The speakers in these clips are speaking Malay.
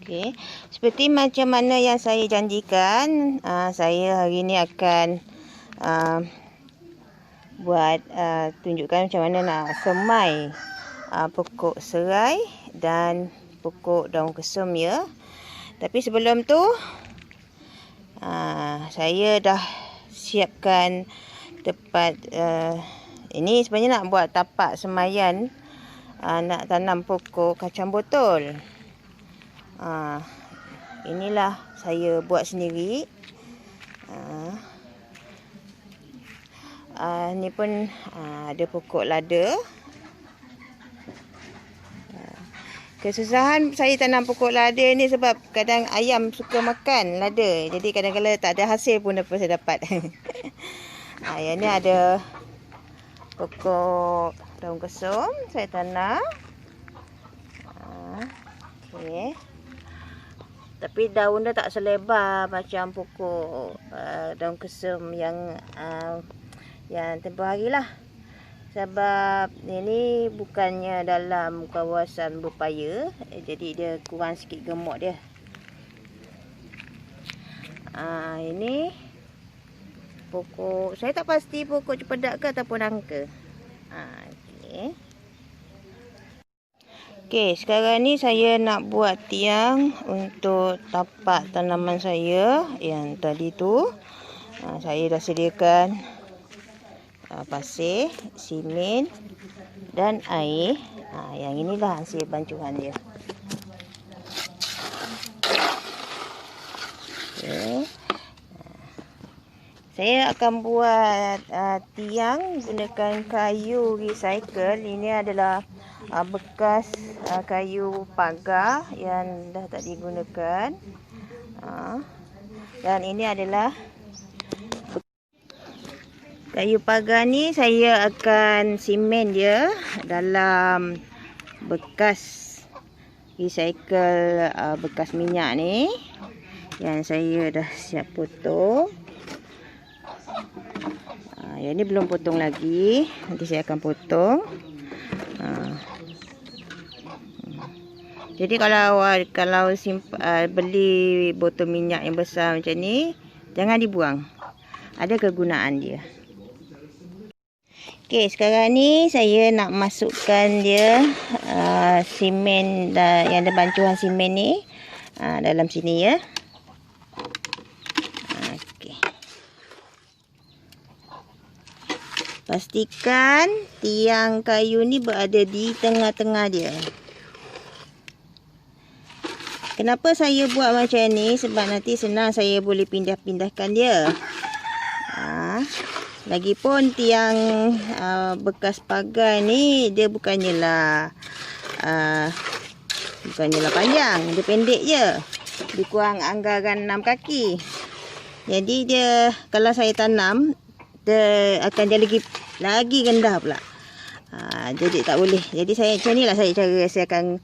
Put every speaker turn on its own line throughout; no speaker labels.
Okey, seperti macam mana yang saya janjikan, saya hari ni akan buat tunjukkan macam mana nak semai pokok serai dan pokok daun kesum ya. Tapi sebelum tu saya dah siapkan tempat. Ini sebenarnya nak buat tapak semaian, nak tanam pokok kacang botol. Inilah saya buat sendiri. Ni pun ada pokok lada. Kesusahan saya tanam pokok lada ni sebab kadang ayam suka makan lada. Jadi kadang-kadang tak ada hasil pun apa saya dapat. Yang ni ada pokok daun kesum saya tanam. Okey. Tapi daun dia tak selebar macam pokok daun kesum yang tempoh hari lah. Sebab ini bukannya dalam kawasan berpaya, jadi dia kurang sikit gemuk dia. Ini pokok, saya tak pasti pokok cempedak ke ataupun nangka. Okey. Okey, sekarang ni saya nak buat tiang untuk tapak tanaman saya yang tadi tu. Saya dah sediakan pasir, simen dan air. Yang inilah hasil bancuhan dia. Okay. Saya akan buat tiang gunakan kayu recycle. Ini adalah bekas kayu pagar yang dah tak digunakan. Dan ini adalah kayu pagar ni, saya akan simen dia dalam bekas recycle bekas minyak ni yang saya dah siap potong. Yang ni belum potong lagi, nanti saya akan potong. Jadi kalau beli botol minyak yang besar macam ni, jangan dibuang. Ada kegunaan dia. Okey, sekarang ni saya nak masukkan dia simen yang ada bancuhan simen ni dalam sini ya. Okey. Pastikan tiang kayu ni berada di tengah-tengah dia. Kenapa saya buat macam ni? Sebab nanti senang saya boleh pindah-pindahkan dia. Lagipun tiang bekas pagar ni dia bukannya lah panjang, dia pendek je. Dia kurang anggaran 6 kaki. Jadi dia kalau saya tanam, dia akan jadi lagi rendah pula. Jadi tak boleh. Jadi saya macam inilah saya akan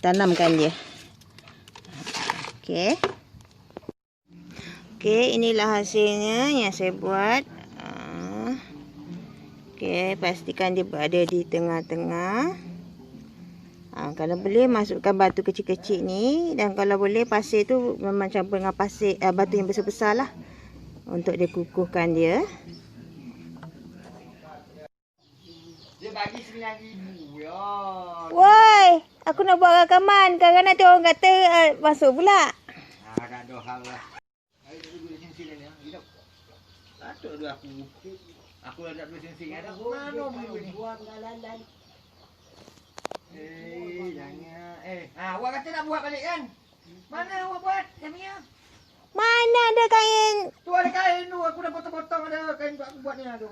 tanamkan dia. Okey. Okey, inilah hasilnya yang saya buat. Okey, pastikan dia berada di tengah-tengah. Kalau boleh masukkan batu kecil-kecil ni, dan kalau boleh pasir tu memang campur dengan pasir batu yang besar-besar lah untuk dia kukuhkan dia.
Dia bagi 9,000 ya.
Woi, aku nak buat rakaman. Kadang nanti orang kata masuk pula.
Tak ada hal lah. Ayo dulu di sini ni. Hidup. Tak ada aku. Aku dah tak boleh sini ada. Mana boleh buat galan. Jangan. Awak kata nak buat balik kan? Mana awak buat? Jamia.
Mana ada kain?
Tu ada kain tu. Aku dah potong-potong ada kain aku buat ni lah tu.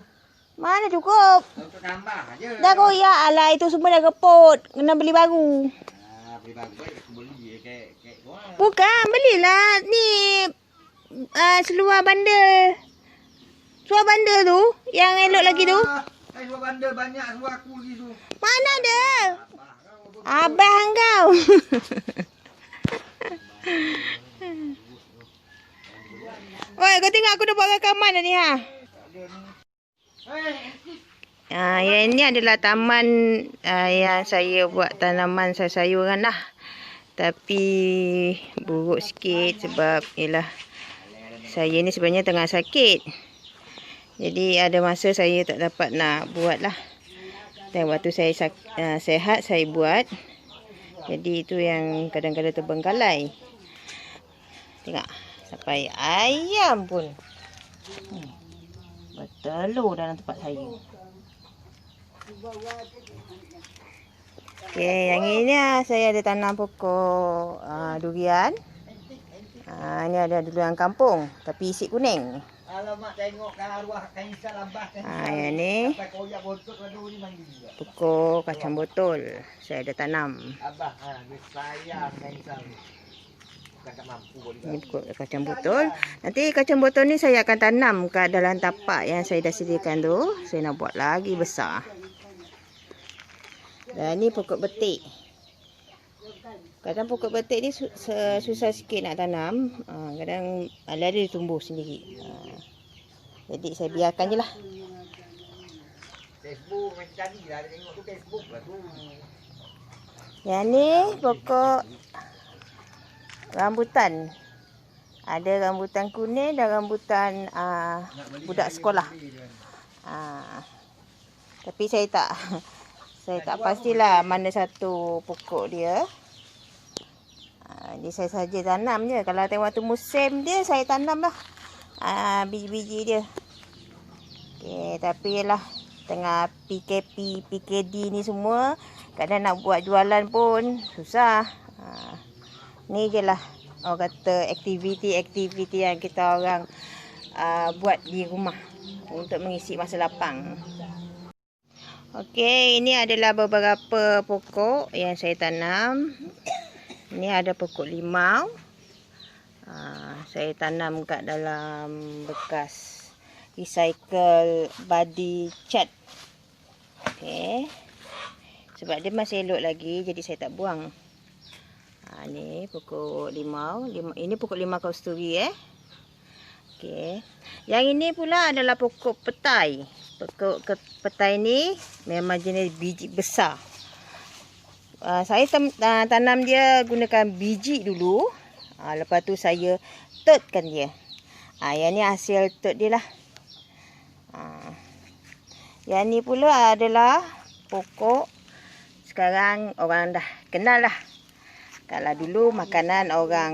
Mana cukup?
Untuk tambah aja.
Dah koyak. Alah, itu semua dah keput. Kena beli baru.
Beli baru baik aku beli kek orang.
Bukan, belilah ni seluar bandar. Seluar bandar tu, yang elok lagi tu.
Seluar bandar banyak seluar aku lagi tu.
Mana ada? Abang kau. Oi, kau tengok aku dah buat rakaman dah ni ha. Yang ini adalah taman yang saya buat tanaman sayur-sayuran lah. Tapi buruk sikit sebab ialah saya ni sebenarnya tengah sakit. Jadi ada masa saya tak dapat nak buat lah. Dan waktu saya sihat saya buat. Jadi itu yang kadang-kadang terbengkalai. Tengok sampai ayam pun bertelur dalam tempat saya. Okey, yang ini saya ada tanam pokok durian. Ini ada durian kampung tapi isi kuning.
Alamak, tengok arwah Kaisar Abah
Yang ni
sampai koyak bontot padu ni mandi juga.
pokok kacang botol. Saya ada tanam.
Abah, dia sayang Kaisar. Bukan tak mampu boleh.
Ini pokok kacang botol. Nanti kacang botol ni saya akan tanam kat dalam tapak yang saya dah sediakan tu. Saya nak buat lagi besar. Dan ni pokok betik. Kadang pokok betik ni susah sikit nak tanam. Kadang ada dia tumbuh sendiri. Jadi saya biarkan je lah.
Facebook macam tadi lah, tengok tu Facebook lah tu.
Yang ni pokok rambutan. Ada rambutan kuning dan rambutan budak sekolah. Tapi saya tak pastilah mana satu pokok dia. Jadi saya saja tanam je. Kalau tengok waktu musim dia saya tanam lah biji-biji dia. Okey, tapi lah tengah PKP, PKD ni semua, kadang nak buat jualan pun susah. Ni je lah orang kata aktiviti-aktiviti yang kita orang buat di rumah untuk mengisi masa lapang. Okey, ini adalah beberapa pokok yang saya tanam. Ini ada pokok limau. Saya tanam kat dalam bekas recycle body cat. Okey. Sebab dia masih elok lagi, jadi saya tak buang. Ni pokok limau. Ini pokok limau kasturi Okey. Yang ini pula adalah pokok petai. Pokok petai ni memang jenis biji besar. Saya tanam dia gunakan biji dulu. Lepas tu saya tutkan dia. Yang ni hasil tut dia lah. Yang ni pula adalah pokok sekarang orang dah kenal lah. Kalau dulu makanan orang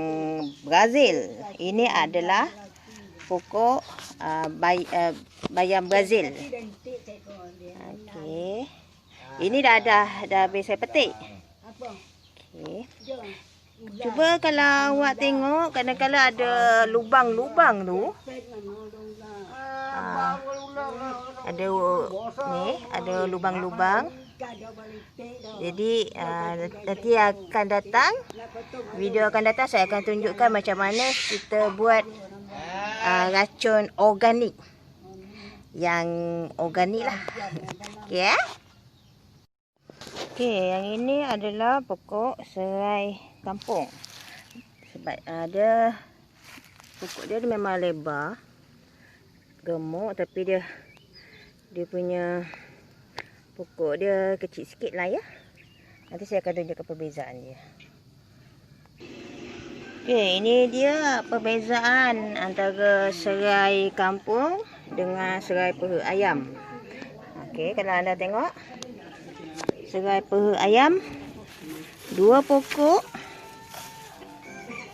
Brazil. Ini adalah pokok bayam Brazil. Okey. Ini dah habis saya petik. Okey. Cuba kalau awak tengok kadang-kadang ada lubang-lubang tu. Ada ni, ada lubang-lubang. Jadi nanti akan datang video akan datang saya akan tunjukkan macam mana kita buat racun organik. Yang organik lah. Okey Okey, yang ini adalah pokok serai kampung. Sebab ada pokok dia memang lebar, gemuk, tapi dia punya pokok dia kecil sikit lah ya. Nanti saya akan tunjukkan perbezaan dia. Okey, ini dia perbezaan antara serai kampung dengan serai peha ayam. Okey, kalau anda tengok serai peha ayam, dua pokok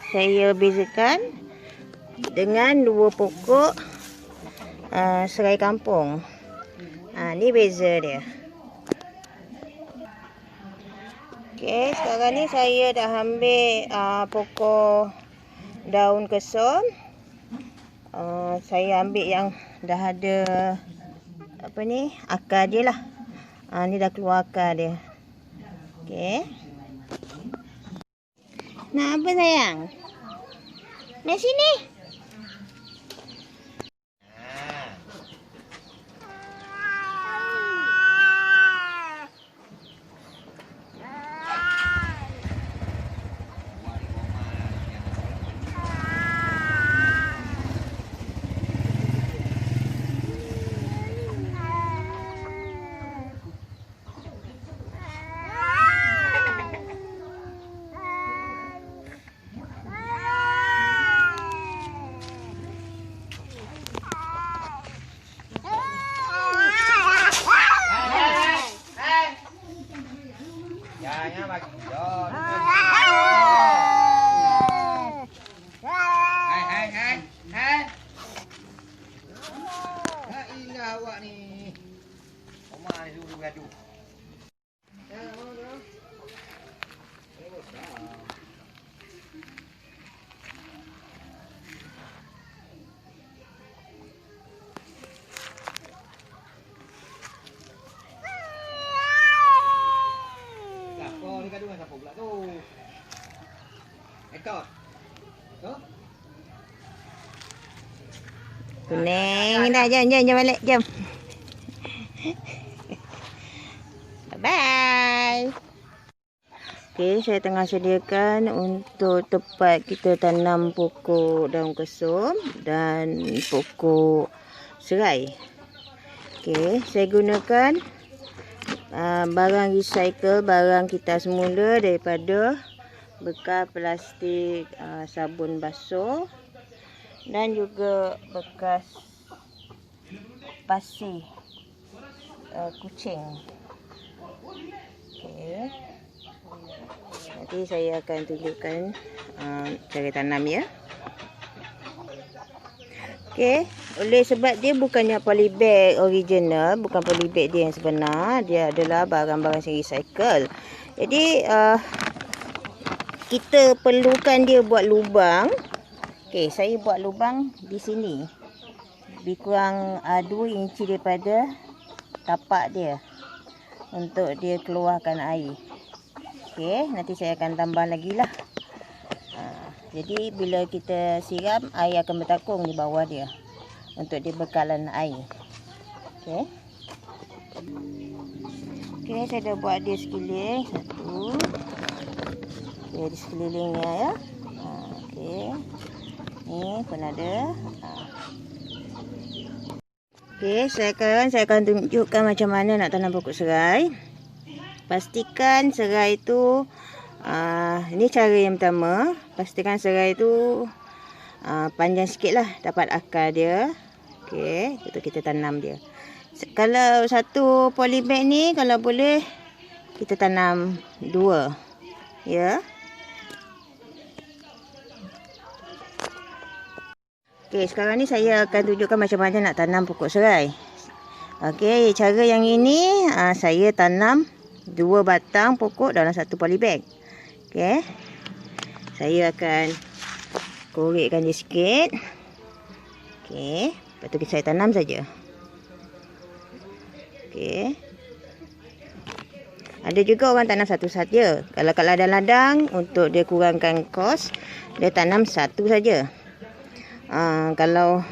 saya bezakan dengan dua pokok serai kampung. Ni beza dia. Okey, sekarang ni saya dah ambil pokok daun kesum. Saya ambil yang dah ada apa ni, akar dia lah. Ni dah keluar akar dia. Okey. Nak apa sayang? Nak sini.
Hai. Ha ilah awak ni. Omah ni suruh gaduh. Siapa ni gaduh dengan siapa pula tu? Ekor. Tu?
Kuning dah, jom balik, jom. Bye. Okey, saya tengah sediakan untuk tempat kita tanam pokok daun kesum dan pokok serai. Okey, saya gunakan barang recycle, barang kita semula daripada bekas plastik sabun basuh dan juga bekas pasir kucing. Okey. Nanti saya akan tunjukkan cara tanam ya. Okey, oleh sebab dia bukannya polybag original, bukan polybag dia yang sebenar, dia adalah barang-barang yang recycle. Jadi kita perlukan dia buat lubang. Okey, saya buat lubang di sini. Lebih kurang 2 inci daripada tapak dia untuk dia keluarkan air. Okey, nanti saya akan tambah lagi lah. Jadi bila kita siram, air akan bertakung di bawah dia untuk dia bekalan air. Okey. Okey, saya dah buat dia sekeliling. 1. Okey, di sekelilingnya ya. Okey. Ni pun ada. Okey, sekarang saya akan tunjukkan macam mana nak tanam pokok serai. Pastikan serai itu ini cara yang pertama. Pastikan serai itu panjang sikit lah, dapat akar dia. Okey, itu kita tanam dia. Kalau satu polybag ni, kalau boleh kita tanam 2. Ya. Okey, sekarang ni saya akan tunjukkan macam mana nak tanam pokok serai. Okey, cara yang ini saya tanam 2 batang pokok dalam satu polybag. Okey. Saya akan korekkan dia sikit. Okey, lepas tu saya tanam saja. Okey. Ada juga orang tanam satu saja. Kalau kat ladang-ladang untuk dia kurangkan kos, dia tanam satu saja. Kalau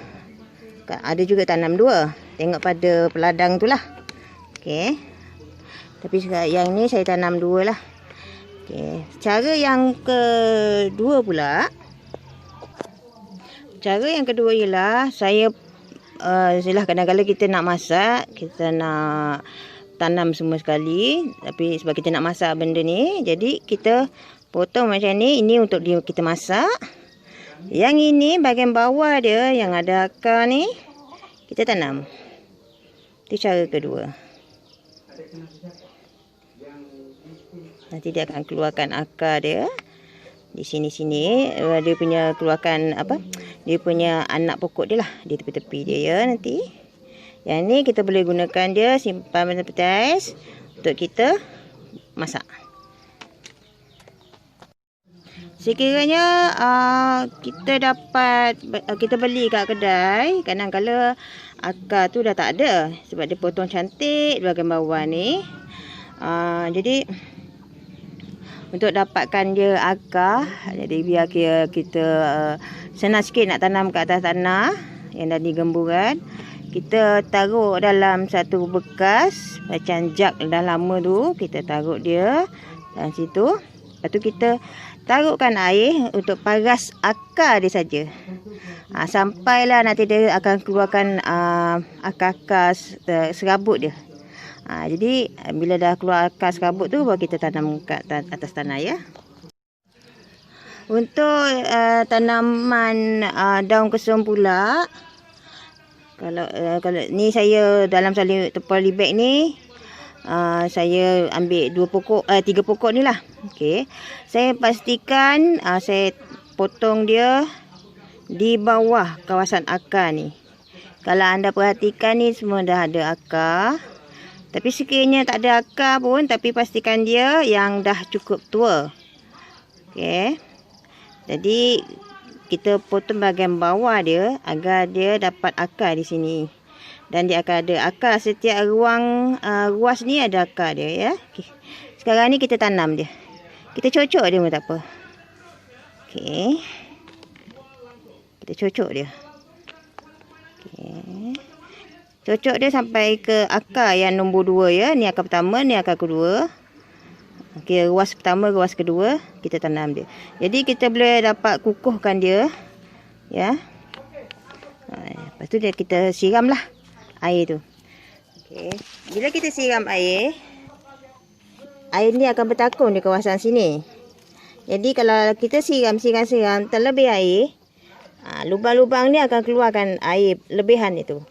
ada juga tanam 2. Tengok pada peladang tu lah. Okey. Tapi yang ni saya tanam 2 lah. Okey. Cara yang kedua pula. Cara yang kedua ialah saya kadang-kadang kita nak masak, kita nak tanam semua sekali, tapi sebab kita nak masak benda ni, jadi kita potong macam ni. Ini untuk kita masak. Yang ini bahagian bawah dia yang ada akar ni kita tanam. Itu cara kedua. Nanti dia akan keluarkan akar dia di sini-sini. Dia punya keluarkan apa? Dia punya anak pokok dia lah di tepi-tepi dia ya nanti. Yang ni kita boleh gunakan dia simpan pada petais untuk kita masak. Sekiranya kita beli kat kedai, kadang-kadang akar tu dah tak ada sebab dia potong cantik di bahagian bawah ni. Jadi untuk dapatkan dia akar, jadi biar kita senang sikit nak tanam kat atas tanah yang dah digemburan, kita taruh dalam satu bekas macam jak dah lama tu, kita taruh dia dalam situ. Lepas tu kita taruhkan air untuk paras akar dia saja. Sampailah nanti dia akan keluarkan akar-akar serabut dia. Jadi bila dah keluar akar serabut tu, baru kita tanam kat atas tanah ya. Untuk tanaman daun kesum pula, kalau ni saya dalam salin polybag ni saya ambil 3 pokok ni lah. Okey. Saya pastikan saya potong dia di bawah kawasan akar ni. Kalau anda perhatikan ni semua dah ada akar. Tapi sekiranya tak ada akar pun, tapi pastikan dia yang dah cukup tua. Okey. Jadi kita potong bahagian bawah dia agar dia dapat akar di sini. Dan dia akan ada akar setiap ruas ni ada akar dia ya. Okay. Sekarang ni kita tanam dia. Kita cocok dia pun tak apa. Okey. Kita cocok dia. Okey. Cocok dia sampai ke akar yang nombor 2 ya. Ni akar pertama, ni akar kedua. Okey, ruas pertama, ruas kedua kita tanam dia. Jadi kita boleh dapat kukuhkan dia. Ya. Lepas tu kita siramlah air tu. Okey. Bila kita siram air ni akan bertakung di kawasan sini. Jadi kalau kita siram terlebih air, lubang-lubang ni akan keluarkan air lebihan itu.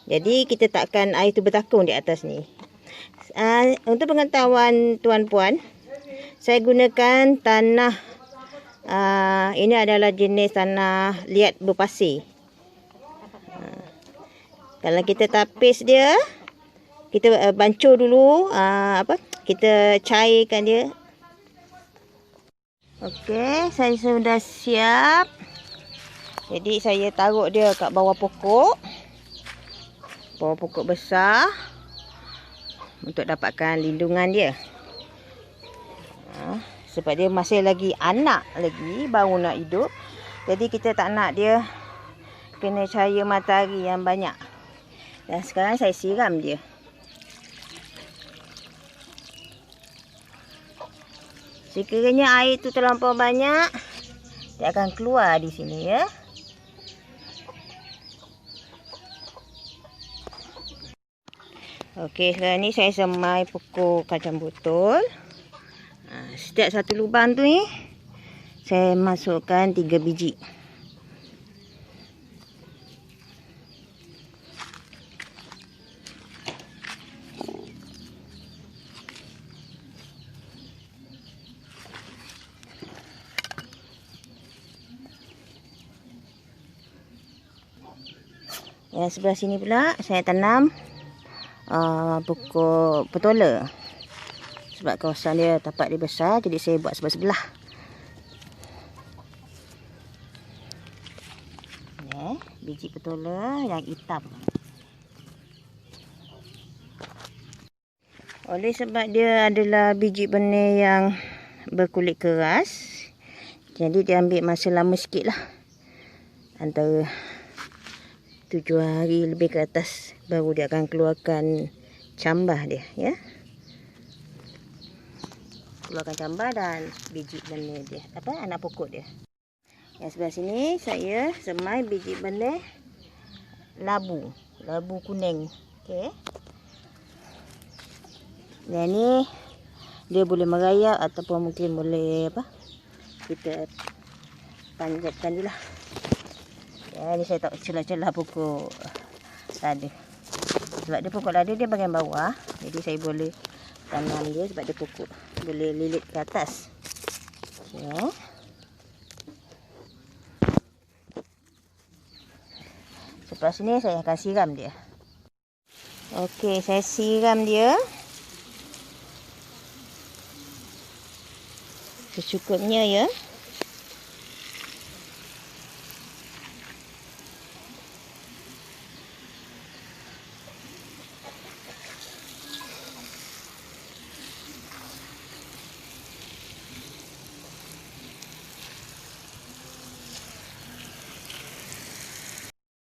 Jadi kita takkan air tu bertakung di atas ni. Untuk pengetahuan tuan-puan, saya gunakan tanah, ini adalah jenis tanah liat berpasir. Kalau kita tapis dia, kita bancur dulu, kita cairkan dia. Okey, saya sudah siap. Jadi saya taruh dia kat bawah pokok besar untuk dapatkan lindungan dia. Sebab dia masih lagi anak lagi, baru nak hidup. Jadi kita tak nak dia kena cahaya matahari yang banyak. Dan sekarang saya siram dia. Sekiranya air tu terlampau banyak, dia akan keluar di sini ya. Okey, sekarang ni saya semai pokok kacang botol. Setiap satu lubang tu ni saya masukkan 3 biji. Yang sebelah sini pula saya tanam pokok petola. Sebab kawasan dia tapak dia besar, jadi saya buat sebelah-sebelah. Ya, biji petola yang hitam. Oleh sebab dia adalah biji benih yang berkulit keras, jadi dia ambil masa lama sikit lah. Antara 7 hari lebih ke atas baru dia akan keluarkan cambah dia ya. Keluarkan cambah dan biji benih dia, anak pokok dia. Yang sebelah sini saya semai biji benih labu kuning. Okey. Dan ni dia boleh merayap ataupun mungkin boleh kita panjatkan dulu lah. Ya, ni saya tak celah-celah pokok lada. Sebab dia pokok lada dia bahagian bawah, jadi saya boleh tanam dia sebab dia pokok boleh lilit ke atas. Okey. Sebelah sini saya akan siram dia. Okey, saya siram dia secukupnya ya.